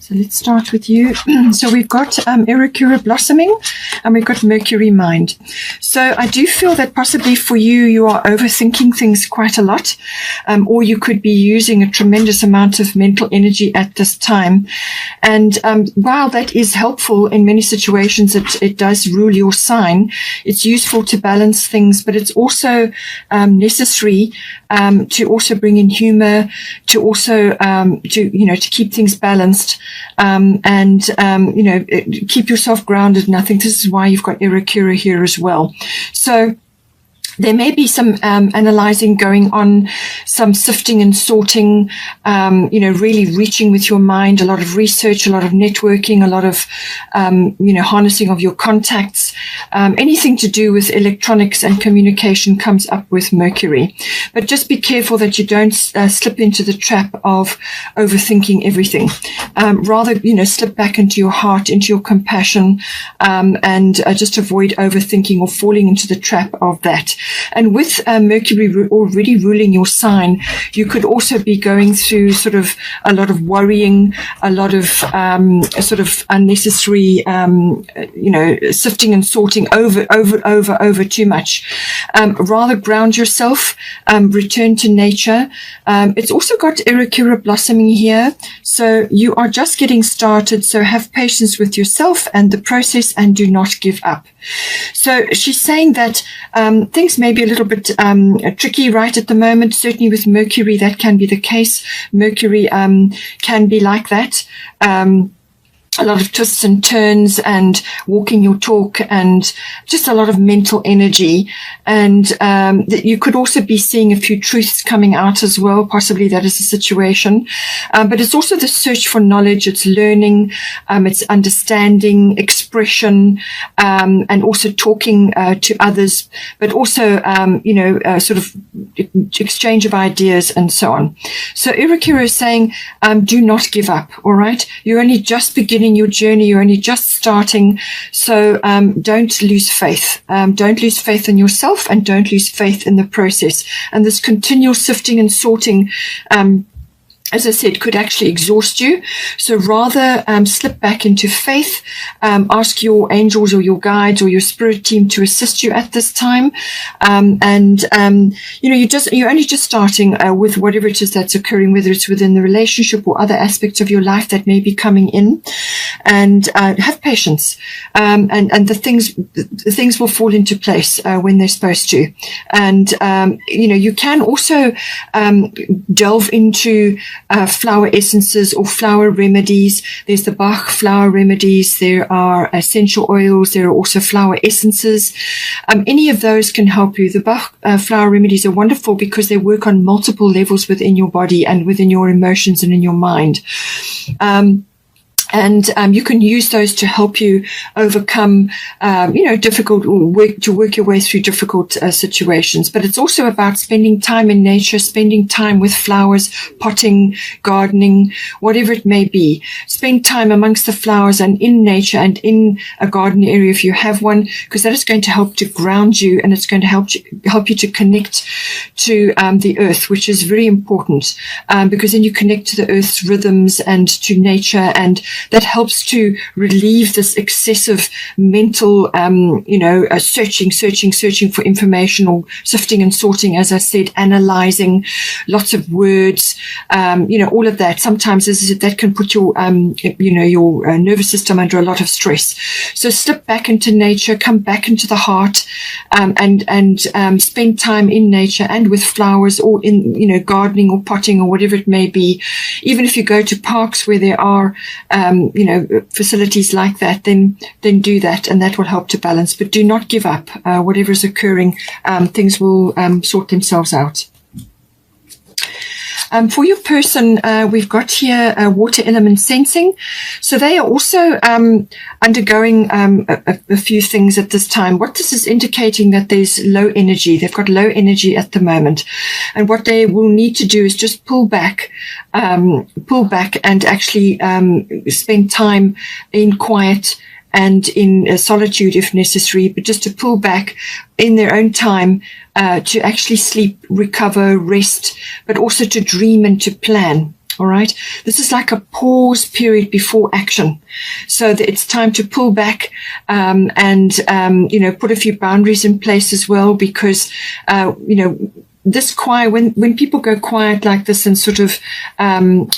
So let's start with you. So we've got Ericura blossoming, and we've got Mercury mind. So I do feel that possibly for you, you are overthinking things quite a lot, or you could be using a tremendous amount of mental energy at this time. And while that is helpful in many situations, it does rule your sign. It's useful to balance things, but it's also necessary to also bring in humor, to also to keep things balanced. Keep yourself grounded. And I think this is why you've got Ericura here as well. So there may be some analyzing going on, some sifting and sorting, really reaching with your mind, a lot of research, a lot of networking, a lot of, harnessing of your contacts. Anything to do with electronics and communication comes up with Mercury. But just be careful that you don't slip into the trap of overthinking everything. Rather, slip back into your heart, into your compassion, and just avoid overthinking or falling into the trap of that. And with Mercury already ruling your sign, you could also be going through sort of a lot of worrying, a lot of sort of unnecessary, sifting and sorting over too much. Rather ground yourself, return to nature. It's also got Ericura blossoming here. So you are just getting started. So have patience with yourself and the process, and do not give up. So she's saying that things may be a little bit tricky right at the moment. Certainly with Mercury, that can be the case. Mercury can be like that. A lot of twists and turns and walking your talk, and just a lot of mental energy. And that you could also be seeing a few truths coming out as well. Possibly that is the situation. But it's also the search for knowledge. It's learning. It's understanding, expression, and also talking to others, but also, sort of exchange of ideas and so on. So Ericura is saying, do not give up. All right. You're only just beginning your journey. You're only just starting. So don't lose faith. Don't lose faith in yourself, and don't lose faith in the process. And this continual sifting and sorting, as I said, could actually exhaust you. So rather slip back into faith. Ask your angels or your guides or your spirit team to assist you at this time. You're only just starting with whatever it is that's occurring, whether it's within the relationship or other aspects of your life that may be coming in. And have patience. And the things will fall into place when they're supposed to. And you can also delve into flower essences or flower remedies. There's the Bach flower remedies. There are essential oils. There are also flower essences. Any of those can help you. The Bach flower remedies are wonderful because they work on multiple levels within your body and within your emotions and in your mind. And you can use those to help you overcome, difficult work your way through difficult situations. But it's also about spending time in nature, spending time with flowers, potting, gardening, whatever it may be. Spend time amongst the flowers and in nature and in a garden area if you have one, because that is going to help to ground you, and it's going to help you to connect to the earth, which is very important, because then you connect to the earth's rhythms and to nature, and that helps to relieve this excessive mental, searching for information, or sifting and sorting, as I said, analyzing, lots of words, all of that. Sometimes that can put your nervous system under a lot of stress. So slip back into nature, come back into the heart, and spend time in nature and with flowers, or in, gardening or potting or whatever it may be. Even if you go to parks where there are, facilities like that, then do that, and that will help to balance. But do not give up. Whatever is occurring, things will sort themselves out. For your person, we've got here water element sensing. So they are also undergoing a few things at this time. What this is indicating that there's low energy. They've got low energy at the moment. And what they will need to do is just pull back and actually spend time in quiet and in solitude if necessary, but just to pull back in their own time to actually sleep, recover, rest, but also to dream and to plan. All right. This is like a pause period before action. So that it's time to pull back, and put a few boundaries in place as well, because, this quiet, when people go quiet like this and sort of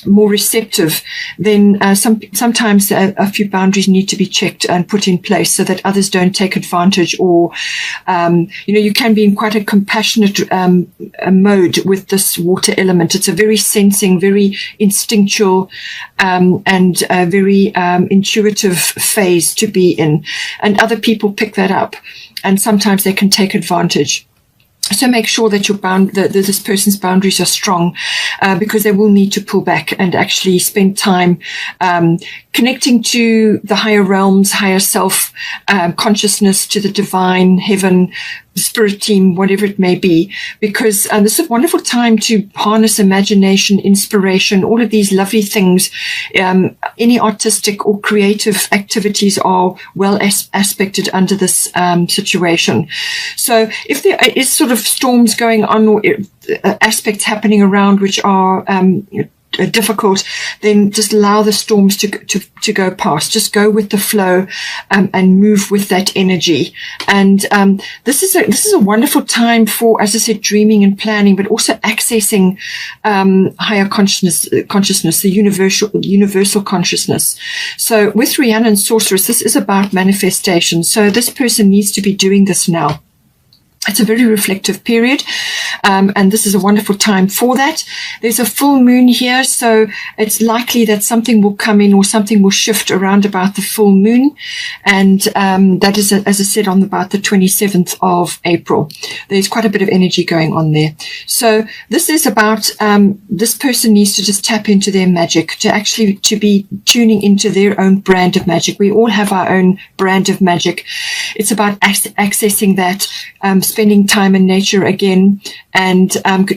more receptive, then sometimes a few boundaries need to be checked and put in place so that others don't take advantage, or you can be in quite a compassionate mode with this water element. It's a very sensing, very instinctual, and a very intuitive phase to be in, and other people pick that up, and sometimes they can take advantage. So make sure that this person's boundaries are strong, because they will need to pull back and actually spend time connecting to the higher realms, higher self, consciousness, to the divine, heaven, spirit team, whatever it may be, because this is a wonderful time to harness imagination, inspiration, all of these lovely things. Any artistic or creative activities are well aspected under this situation. So if there is sort of storms going on, or aspects happening around which are difficult, then just allow the storms to go past. Just go with the flow, and move with that energy. And this is a wonderful time for, as I said, dreaming and planning, but also accessing higher consciousness, the universal consciousness. So with Rhiannon Sorceress, this is about manifestation. So this person needs to be doing this now. It's a very reflective period, and this is a wonderful time for that. There's a full moon here, so it's likely that something will come in or something will shift around about the full moon, and that is, as I said, on about the 27th of April. There's quite a bit of energy going on there. So this is about this person needs to just tap into their magic, to be tuning into their own brand of magic. We all have our own brand of magic. It's about accessing that, spending time in nature again, and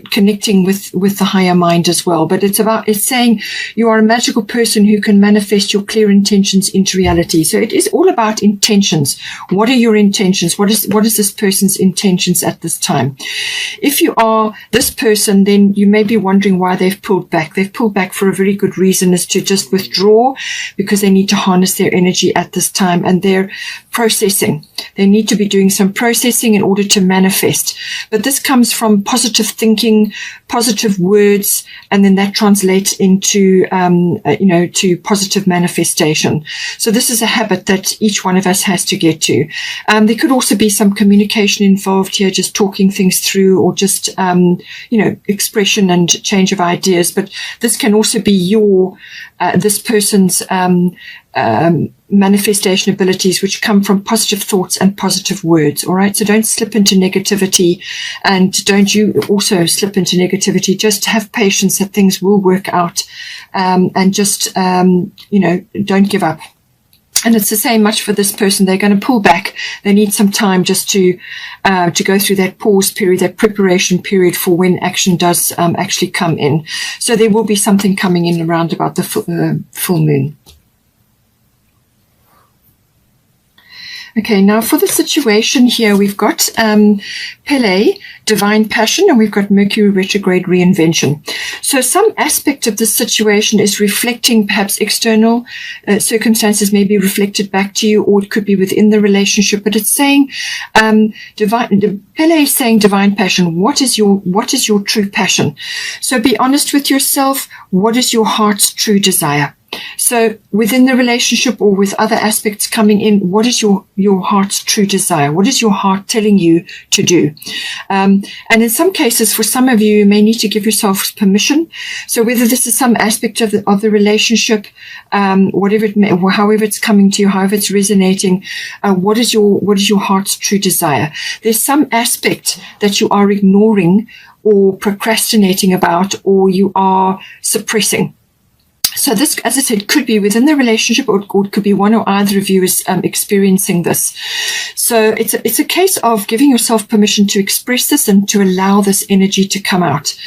connecting with the higher mind as well. But it's saying you are a magical person who can manifest your clear intentions into reality. So it is all about intentions. What are your intentions? What is this person's intentions at this time? If you are this person, then you may be wondering why they've pulled back. They've pulled back for a very good reason, is to just withdraw, because they need to harness their energy at this time, and they're processing. They need to be doing some processing in order to manifest. But this comes from positive thinking, positive words, and then that translates into, to positive manifestation. So this is a habit that each one of us has to get to. There could also be some communication involved here, just talking things through, or just, expression and change of ideas. But this can also be this person's, manifestation abilities, which come from positive thoughts and positive words. All right. So don't slip into negativity, and don't you also slip into negativity. Just have patience that things will work out, and just, don't give up. And it's the same much for this person. They're going to pull back. They need some time just to go through that pause period, that preparation period for when action does actually come in. So there will be something coming in around about the full moon. Okay, now for the situation here, we've got Pele, divine passion, and we've got Mercury retrograde, reinvention. So some aspect of this situation is reflecting perhaps external circumstances, may be reflected back to you, or it could be within the relationship. But it's saying Pele is saying divine passion. What is your true passion? So be honest with yourself. What is your heart's true desire? So within the relationship or with other aspects coming in, what is your heart's true desire? What is your heart telling you to do? And in some cases, for some of you, you may need to give yourself permission. So whether this is some aspect of the relationship, whatever it may, or however it's coming to you, however it's resonating, what is your heart's true desire? There's some aspect that you are ignoring or procrastinating about, or you are suppressing. So this, as I said, could be within the relationship, or it could be one or either of you is experiencing this. So it's a case of giving yourself permission to express this and to allow this energy to come out.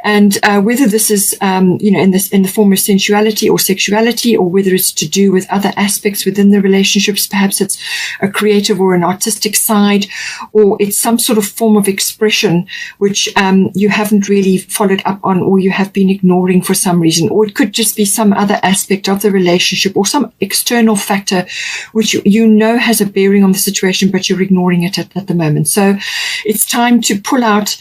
And whether this is in the form of sensuality or sexuality, or whether it's to do with other aspects within the relationships, perhaps it's a creative or an artistic side, or it's some sort of form of expression which you haven't really followed up on, or you have been ignoring for some reason, or it could just be some other aspect of the relationship or some external factor which you know has a bearing on the situation, but you're ignoring it at the moment. So it's time to pull out,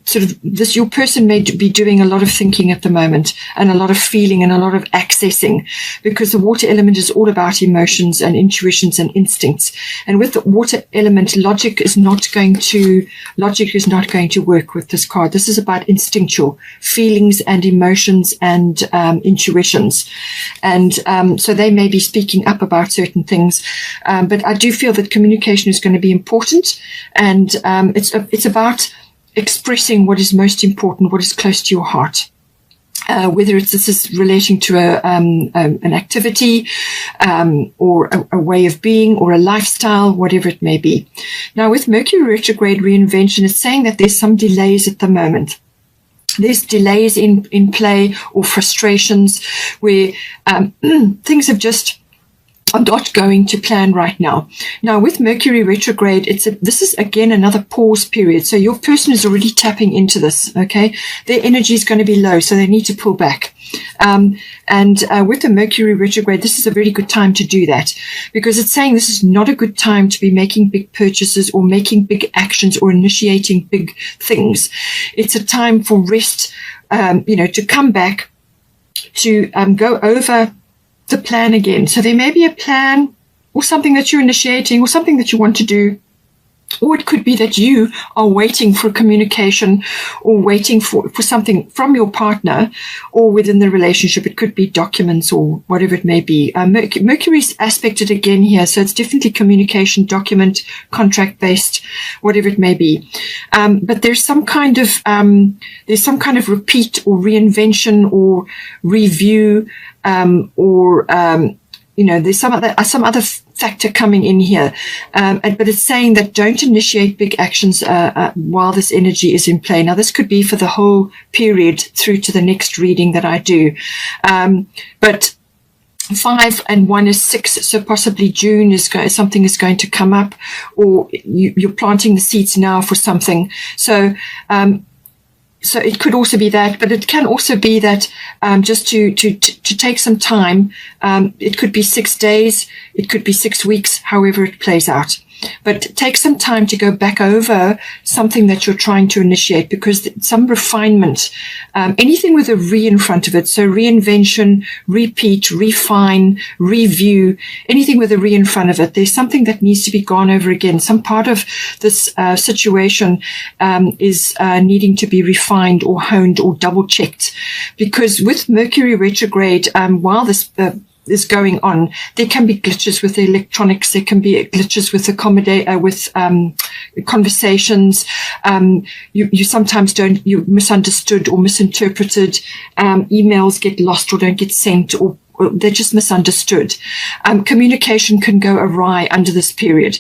sort of this, your person may be doing a lot of thinking at the moment, and a lot of feeling and a lot of accessing, because the water element is all about emotions and intuitions and instincts. And with the water element, logic is not going to work with this card. This is about instinctual feelings and emotions and intuitions. And so they may be speaking up about certain things. But I do feel that communication is going to be important, and it's about expressing what is most important, what is close to your heart. Whether this is relating to an activity or a way of being or a lifestyle, whatever it may be. Now, with Mercury retrograde reinvention, it's saying that there's some delays at the moment. There's delays in play or frustrations where things have just are not going to plan right now. Now, with Mercury retrograde, this is again another pause period. So your person is already tapping into this, okay? Their energy is going to be low, so they need to pull back. And with the Mercury retrograde, this is a very good time to do that, because it's saying this is not a good time to be making big purchases or making big actions or initiating big things. It's a time for rest, to come back, to go over the plan again. So there may be a plan or something that you're initiating or something that you want to do, or it could be that you are waiting for communication or waiting for something from your partner or within the relationship. It could be documents or whatever it may be. Mercury's aspected again here, so it's definitely communication, document, contract based, whatever it may be. But there's some kind of repeat or reinvention or review, there's some other factor coming in here, but it's saying that don't initiate big actions while this energy is in play. Now, this could be for the whole period through to the next reading that I do, but 5 and 1 is 6, so possibly June something is going to come up, or you're planting the seeds now for something. So it could also be that, but it can also be that just to take some time. It could be 6 days, it could be 6 weeks, however it plays out. But take some time to go back over something that you're trying to initiate, because some refinement, anything with a re in front of it, so reinvention, repeat, refine, review, anything with a re in front of it, there's something that needs to be gone over again. Some part of this situation is needing to be refined or honed or double checked, because with Mercury retrograde, while this is going on, there can be glitches with the electronics, there can be glitches with conversations. You sometimes you're misunderstood or misinterpreted. Emails get lost or don't get sent, or they're just misunderstood. Communication can go awry under this period.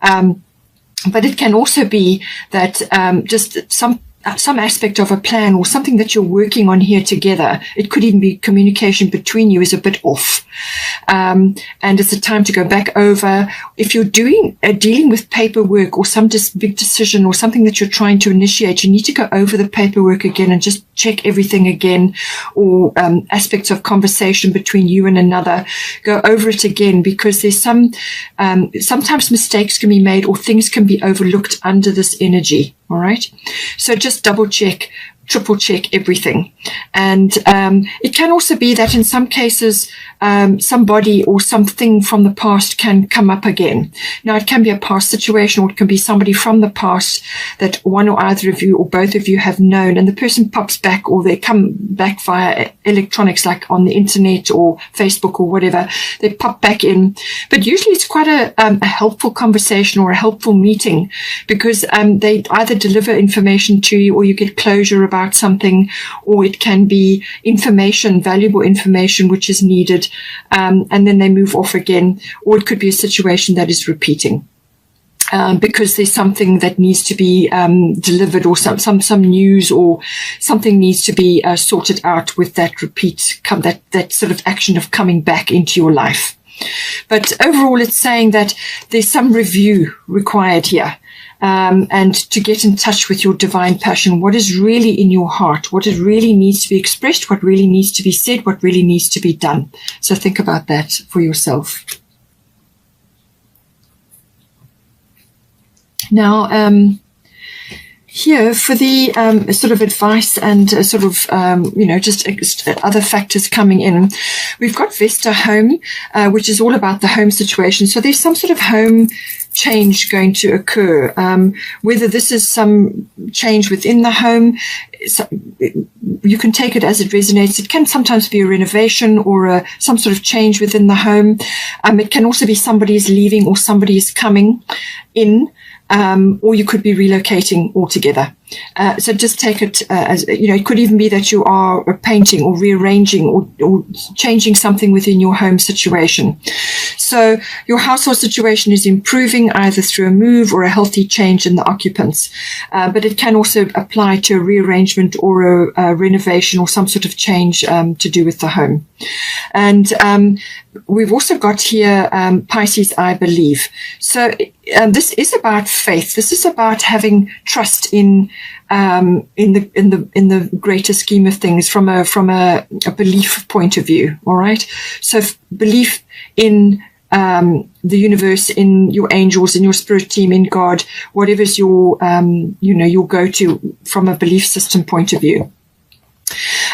But it can also be that just some aspect of a plan or something that you're working on here together. It could even be communication between you is a bit off. And it's a time to go back over. If you're dealing with paperwork or some big decision or something that you're trying to initiate, you need to go over the paperwork again and just check everything again, or aspects of conversation between you and another. Go over it again, because there's sometimes mistakes can be made or things can be overlooked under this energy. All right. So just double check, triple check everything. And it can also be that in some cases, somebody or something from the past can come up again. Now, it can be a past situation, or it can be somebody from the past that one or either of you or both of you have known, and the person pops back, or they come back via electronics, like on the internet or Facebook or whatever. They pop back in. But usually it's quite a helpful conversation or a helpful meeting, because they either deliver information to you or you get closure about something, or it can be information, valuable information, which is needed, and then they move off again, or it could be a situation that is repeating. Because there's something that needs to be delivered, or some news, or something needs to be sorted out with that that sort of action of coming back into your life. But overall, it's saying that there's some review required here, and to get in touch with your divine passion, what is really in your heart, what it really needs to be expressed, what really needs to be said, what really needs to be done. So think about that for yourself. Now, here for the sort of advice and sort of, just other factors coming in, we've got Vesta Home, which is all about the home situation. So there's some sort of home change going to occur, whether this is some change within the home. You can take it as it resonates. It can sometimes be a renovation or some sort of change within the home. It can also be somebody is leaving or somebody is coming in. Or you could be relocating altogether. So just take it as, it could even be that you are painting or rearranging or changing something within your home situation. So your household situation is improving either through a move or a healthy change in the occupants. But it can also apply to a rearrangement or a renovation or some sort of change to do with the home. And we've also got here Pisces, I believe. So this is about faith. This is about having trust in the greater scheme of things from a belief point of view. All right. So belief in the universe, in your angels, in your spirit team, in God, whatever's your your go-to from a belief system point of view.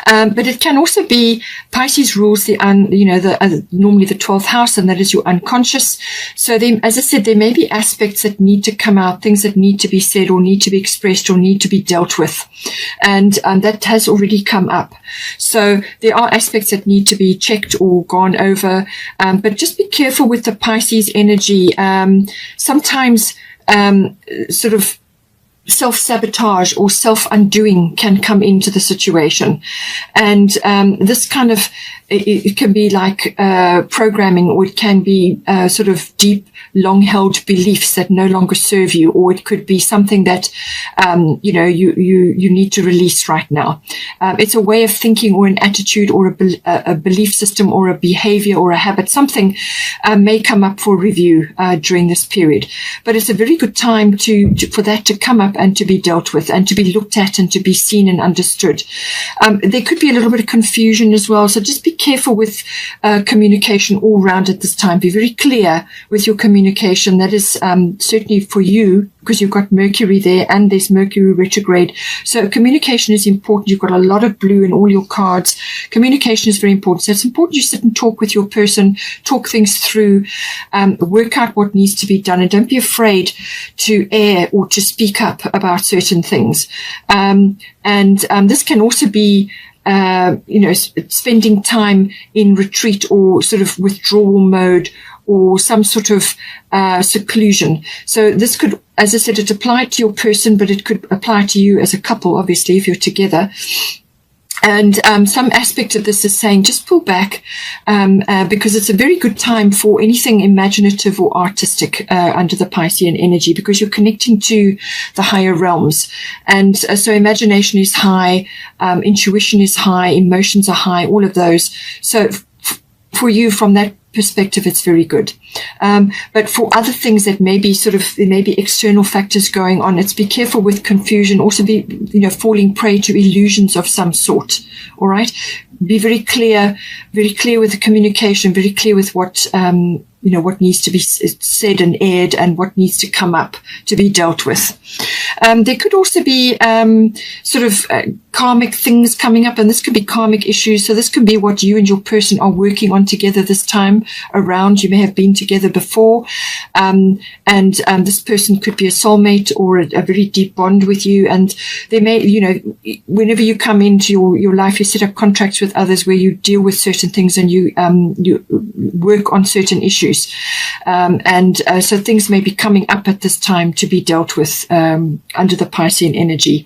But it can also be Pisces rules normally the 12th house, and that is your unconscious. So as I said, there may be aspects that need to come out, things that need to be said or need to be expressed or need to be dealt with. And that has already come up. So there are aspects that need to be checked or gone over. But just be careful with the Pisces energy. Sometimes sort of self-sabotage or self-undoing can come into the situation. And this kind of, it can be like programming, or it can be sort of deep, long-held beliefs that no longer serve you, or it could be something that you need to release right now. It's a way of thinking or an attitude or a belief system or a behavior or a habit. Something may come up for review during this period, but it's a very good time for that to come up and to be dealt with and to be looked at and to be seen and understood. There could be a little bit of confusion as well, so just be careful with communication all round at this time. Be very clear with your communication. That is certainly for you, because you've got Mercury there and there's Mercury retrograde. So communication is important. You've got a lot of blue in all your cards. Communication is very important. So it's important you sit and talk with your person, talk things through, work out what needs to be done, and don't be afraid to air or to speak up about certain things. This can also be spending time in retreat or sort of withdrawal mode, or some sort of seclusion. So this could, as I said, it applied to your person, but it could apply to you as a couple, obviously, if you're together. And some aspect of this is saying just pull back, because it's a very good time for anything imaginative or artistic under the Piscean energy, because you're connecting to the higher realms. And so imagination is high, intuition is high, emotions are high, all of those. So for you, from that perspective, it's very good. But for other things that may be there may be external factors going on, be careful with confusion. Also be, falling prey to illusions of some sort. All right. Be very clear with the communication, very clear with what needs to be said and aired and what needs to come up to be dealt with. There could also be karmic things coming up, and this could be karmic issues. So this could be what you and your person are working on together this time around. You may have been together before, and this person could be a soulmate or a very deep bond with you. And they may, whenever you come into your life, you set up contracts with with others where you deal with certain things and you work on certain issues. So things may be coming up at this time to be dealt with under the Piscean energy.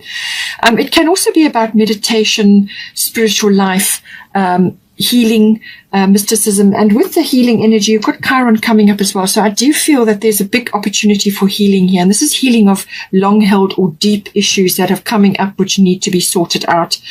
It can also be about meditation, spiritual life, healing, mysticism, and with the healing energy, you've got Chiron coming up as well. So I do feel that there's a big opportunity for healing here, and this is healing of long-held or deep issues that are coming up which need to be sorted out.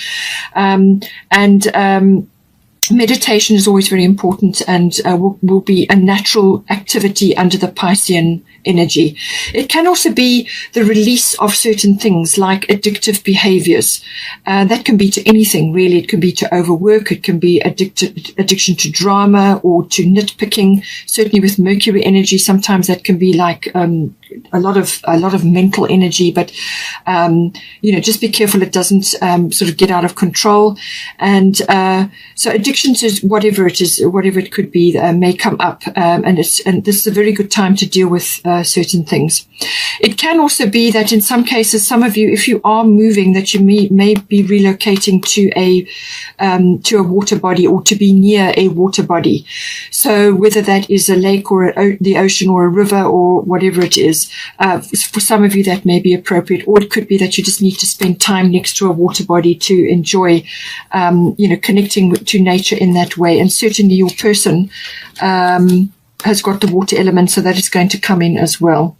Meditation is always very important and will be a natural activity under the Piscean energy. It can also be the release of certain things like addictive behaviors. That can be to anything, really. It can be to overwork. It can be addiction to drama or to nitpicking. Certainly with Mercury energy, sometimes that can be like a lot of mental energy, but just be careful it doesn't sort of get out of control. And so addiction to whatever it is, whatever it could be, may come up, and this is a very good time to deal with certain things. It can also be that in some cases, some of you, if you are moving, that you may be relocating to a water body or to be near a water body. So whether that is a lake or the ocean or a river or whatever it is, for some of you that may be appropriate, or it could be that you just need to spend time next to a water body to enjoy, connecting to nature in that way. And certainly your person has got the water element, so that is going to come in as well.